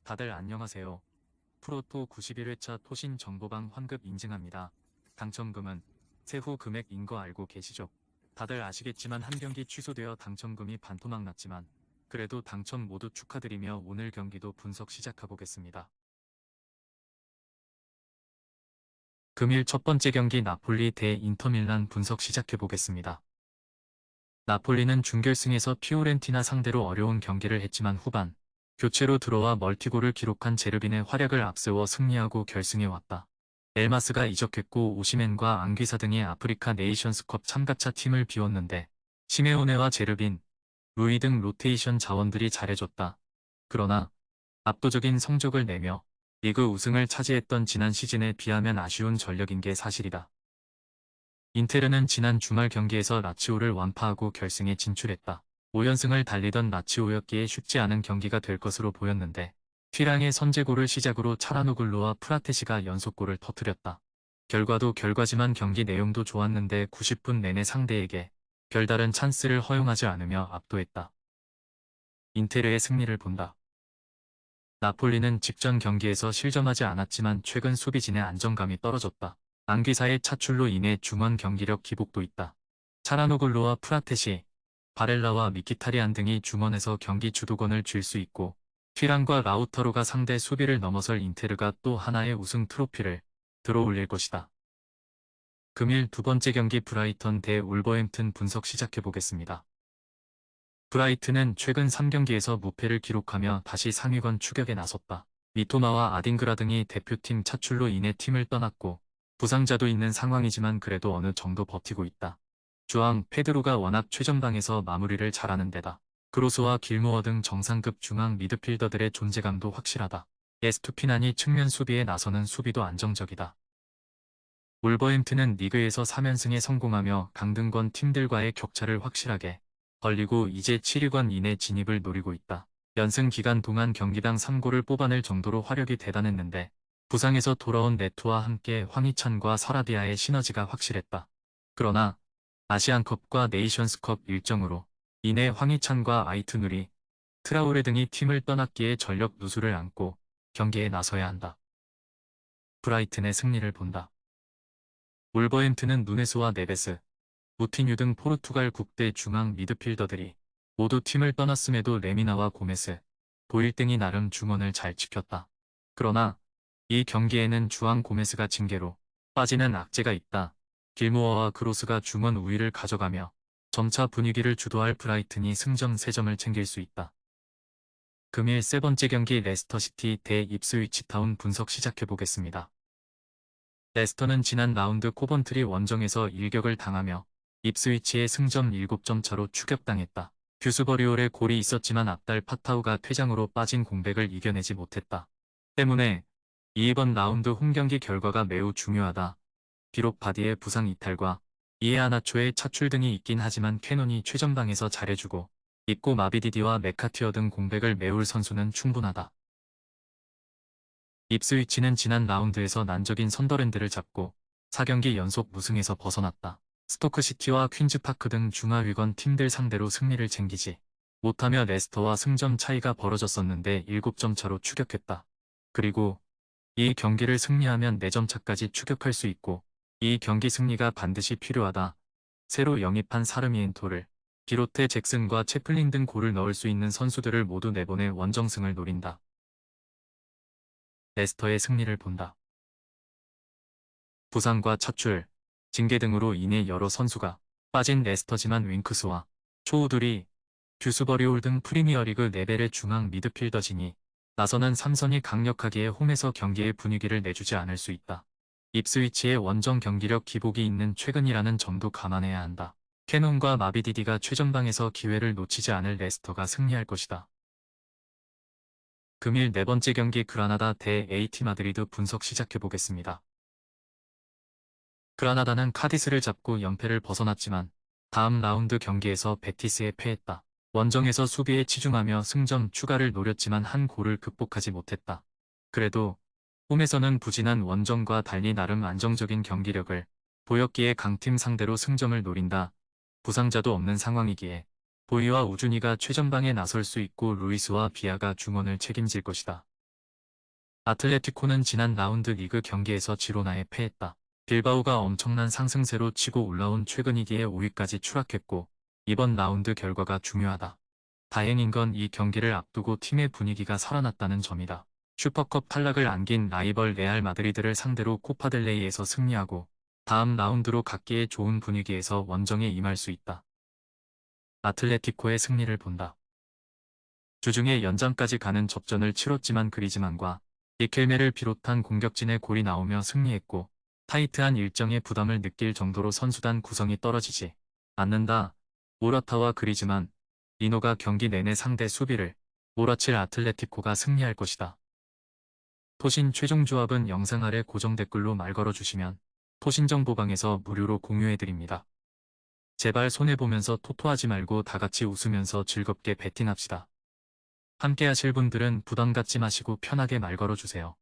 다들 안녕하세요. 프로토 91회차 토신 정보방 환급 인증합니다. 당첨금은 세후 금액인 거 알고 계시죠? 다들 아시겠지만 한 경기 취소되어 당첨금이 반토막 났지만 그래도 당첨 모두 축하드리며 오늘 경기도 분석 시작해보겠습니다. 금일 첫 번째 경기 나폴리 대 인터밀란 분석 시작해보겠습니다. 나폴리는 준결승에서 피오렌티나 상대로 어려운 경기를 했지만 후반 교체로 들어와 멀티골을 기록한 제르빈의 활약을 앞세워 승리하고 결승에 왔다. 엘마스가 이적했고 오시멘과 앙귀사 등의 아프리카 네이션스컵 참가차 팀을 비웠는데 시메오네와 제르빈, 루이 등 로테이션 자원들이 잘해줬다. 그러나 압도적인 성적을 내며 리그 우승을 차지했던 지난 시즌에 비하면 아쉬운 전력인 게 사실이다. 인테르는 지난 주말 경기에서 라치오를 완파하고 결승에 진출했다. 5연승을 달리던 라치오였기에 쉽지 않은 경기가 될 것으로 보였는데 튀랑의 선제골을 시작으로 차라노글루와 프라테시가 연속골을 터뜨렸다. 결과도 결과지만 경기 내용도 좋았는데 90분 내내 상대에게 별다른 찬스를 허용하지 않으며 압도했다. 인테르의 승리를 본다. 나폴리는 직전 경기에서 실점하지 않았지만 최근 수비진의 안정감이 떨어졌다. 앙귀사의 차출로 인해 중원 경기력 기복도 있다. 차라노글루와 프라테시, 바렐라와 미키타리안 등이 중원에서 경기 주도권을 쥘 수 있고 튀랑과 라우타로가 상대 수비를 넘어설 인테르가 또 하나의 우승 트로피를 들어올릴 것이다. 금일 두 번째 경기 브라이턴 대 울버햄튼 분석 시작해보겠습니다. 브라이튼은 최근 3경기에서 무패를 기록하며 다시 상위권 추격에 나섰다. 미토마와 아딩그라 등이 대표팀 차출로 인해 팀을 떠났고 부상자도 있는 상황이지만 그래도 어느 정도 버티고 있다. 주앙 페드로가 워낙 최전방에서 마무리를 잘하는 데다 그로스와 길모어 등 정상급 중앙 미드필더들의 존재감도 확실하다. 에스투피난이 측면 수비에 나서는 수비도 안정적이다. 울버햄튼은 리그에서 3연승에 성공하며 강등권 팀들과의 격차를 확실하게 벌리고 이제 7위권 이내 진입을 노리고 있다. 연승 기간 동안 경기당 3골을 뽑아낼 정도로 화력이 대단했는데 부상에서 돌아온 네토와 함께 황희찬과 서라비아의 시너지가 확실했다. 그러나 아시안컵과 네이션스컵 일정으로 이내 황희찬과 아이투누리, 트라우레 등이 팀을 떠났기에 전력 누수를 안고 경기에 나서야 한다. 브라이튼의 승리를 본다. 울버햄튼은 누네스와 네베스, 무티뉴 등 포르투갈 국대 중앙 미드필더들이 모두 팀을 떠났음에도 레미나와 고메스, 도일 등이 나름 중원을 잘 지켰다. 그러나 이 경기에는 주앙 고메스가 징계로 빠지는 악재가 있다. 길모어와 크로스가 중원 우위를 가져가며 점차 분위기를 주도할 브라이튼이 승점 3점을 챙길 수 있다. 금일 세 번째 경기 레스터시티 대 입스위치 타운 분석 시작해보겠습니다. 레스터는 지난 라운드 코번트리 원정에서 일격을 당하며 입스위치의 승점 7점 차로 추격당했다. 뷰스버리올의 골이 있었지만 앞달 파타우가 퇴장으로 빠진 공백을 이겨내지 못했다. 때문에 이번 라운드 홈경기 결과가 매우 중요하다. 비록 바디의 부상 이탈과 이에아나초의 차출 등이 있긴 하지만 캐논이 최전방에서 잘해주고 있고 마비디디와 메카티어 등 공백을 메울 선수는 충분하다. 입스위치는 지난 라운드에서 난적인 선더랜드를 잡고 4경기 연속 무승에서 벗어났다. 스토크시티와 퀸즈파크 등 중하위권 팀들 상대로 승리를 챙기지 못하며 레스터와 승점 차이가 벌어졌었는데 7점 차로 추격했다. 그리고 이 경기를 승리하면 4점 차까지 추격할 수 있고 이 경기 승리가 반드시 필요하다. 새로 영입한 사르미엔토를 비롯해 잭슨과 채플린 등 골을 넣을 수 있는 선수들을 모두 내보내 원정승을 노린다. 레스터의 승리를 본다. 부상과 차출, 징계 등으로 인해 여러 선수가 빠진 레스터지만 윙크스와 초우들이 뷰스버리올 등 프리미어리그 레벨의 중앙 미드필더진이 나서는 삼선이 강력하기에 홈에서 경기의 분위기를 내주지 않을 수 있다. 입스위치의 원정 경기력 기복이 있는 최근이라는 점도 감안해야 한다. 캐논과 마비디디가 최전방에서 기회를 놓치지 않을 레스터가 승리할 것이다. 금일 네 번째 경기 그라나다 대 AT 마드리드 분석 시작해보겠습니다. 그라나다는 카디스를 잡고 연패를 벗어났지만 다음 라운드 경기에서 베티스에 패했다. 원정에서 수비에 치중하며 승점 추가를 노렸지만 한 골을 극복하지 못했다. 그래도 홈에서는 부진한 원정과 달리 나름 안정적인 경기력을 보였기에 강팀 상대로 승점을 노린다. 부상자도 없는 상황이기에 보이와 우준이가 최전방에 나설 수 있고 루이스와 비아가 중원을 책임질 것이다. 아틀레티코는 지난 라운드 리그 경기에서 지로나에 패했다. 빌바오가 엄청난 상승세로 치고 올라온 최근 2기에 5위까지 추락했고 이번 라운드 결과가 중요하다. 다행인 건 이 경기를 앞두고 팀의 분위기가 살아났다는 점이다. 슈퍼컵 탈락을 안긴 라이벌 레알 마드리드를 상대로 코파델레이에서 승리하고 다음 라운드로 각기의 좋은 분위기에서 원정에 임할 수 있다. 아틀레티코의 승리를 본다. 주중에 연장까지 가는 접전을 치렀지만 그리즈만과 리켈메를 비롯한 공격진의 골이 나오며 승리했고 타이트한 일정에 부담을 느낄 정도로 선수단 구성이 떨어지지 않는다. 모라타와 그리즈만, 리노가 경기 내내 상대 수비를 몰아칠 아틀레티코가 승리할 것이다. 토신 최종 조합은 영상 아래 고정 댓글로 말 걸어주시면 토신정보방에서 무료로 공유해드립니다. 제발 손해보면서 토토하지 말고 다같이 웃으면서 즐겁게 베팅합시다. 함께 하실 분들은 부담 갖지 마시고 편하게 말 걸어주세요.